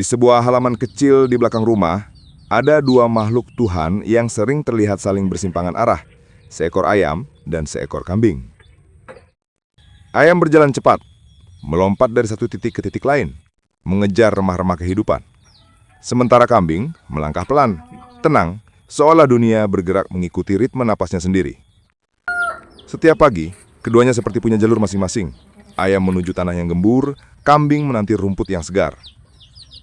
Di sebuah halaman kecil di belakang rumah, ada dua makhluk Tuhan yang sering terlihat saling bersimpangan arah, seekor ayam dan seekor kambing. Ayam berjalan cepat, melompat dari satu titik ke titik lain, mengejar remah-remah kehidupan. Sementara kambing melangkah pelan, tenang, seolah dunia bergerak mengikuti ritme napasnya sendiri. Setiap pagi, keduanya seperti punya jalur masing-masing. Ayam menuju tanah yang gembur, kambing menanti rumput yang segar.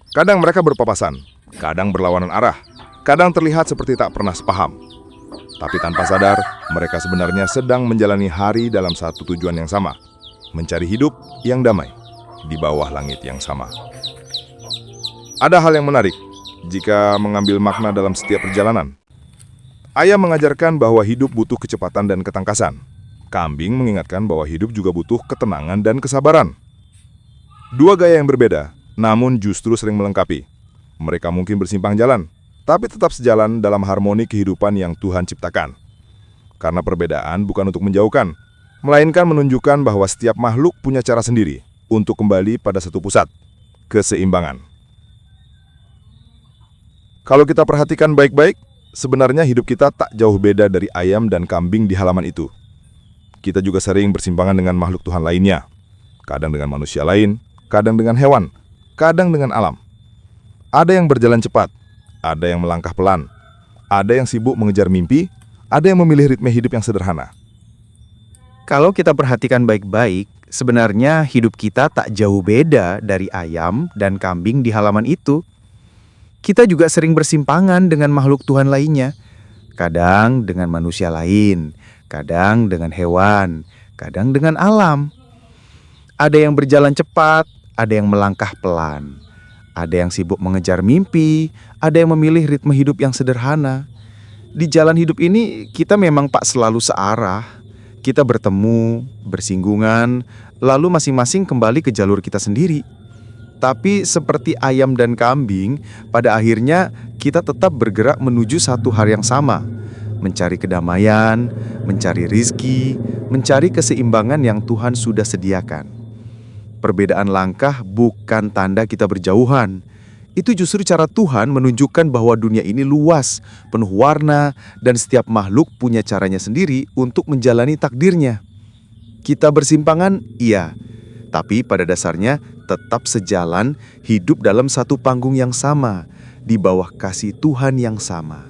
Kadang mereka berpapasan, kadang berlawanan arah, kadang terlihat seperti tak pernah sepaham. Tapi tanpa sadar, mereka sebenarnya sedang menjalani hari dalam satu tujuan yang sama, mencari hidup yang damai di bawah langit yang sama. Ada hal yang menarik jika mengambil makna dalam setiap perjalanan. Ayam mengajarkan bahwa hidup butuh kecepatan dan ketangkasan. Kambing mengingatkan bahwa hidup juga butuh ketenangan dan kesabaran. Dua gaya yang berbeda, namun justru sering melengkapi. Mereka mungkin bersimpang jalan, tapi tetap sejalan dalam harmoni kehidupan yang Tuhan ciptakan. Karena perbedaan bukan untuk menjauhkan, melainkan menunjukkan bahwa setiap makhluk punya cara sendiri untuk kembali pada satu pusat, keseimbangan. Kalau kita perhatikan baik-baik, sebenarnya hidup kita tak jauh beda dari ayam dan kambing di halaman itu. Kita juga sering bersimpangan dengan makhluk Tuhan lainnya, kadang dengan manusia lain, kadang dengan hewan, kadang dengan alam. Ada yang berjalan cepat, ada yang melangkah pelan, ada yang sibuk mengejar mimpi, ada yang memilih ritme hidup yang sederhana. Kalau kita perhatikan baik-baik, sebenarnya hidup kita tak jauh beda dari ayam dan kambing di halaman itu. Kita juga sering bersimpangan dengan makhluk Tuhan lainnya, kadang dengan manusia lain, kadang dengan hewan, kadang dengan alam. Ada yang berjalan cepat, ada yang melangkah pelan. Ada yang sibuk mengejar mimpi, ada yang memilih ritme hidup yang sederhana. Di jalan hidup ini, kita memang tak selalu searah. Kita bertemu, bersinggungan, lalu masing-masing kembali ke jalur kita sendiri. Tapi seperti ayam dan kambing, pada akhirnya kita tetap bergerak menuju satu hal yang sama. Mencari kedamaian, mencari rizki, mencari keseimbangan yang Tuhan sudah sediakan. Perbedaan langkah bukan tanda kita berjauhan. Itu justru cara Tuhan menunjukkan bahwa dunia ini luas, penuh warna, dan setiap makhluk punya caranya sendiri untuk menjalani takdirnya. Kita bersimpangan, iya, tapi pada dasarnya tetap sejalan, hidup dalam satu panggung yang sama, di bawah kasih Tuhan yang sama.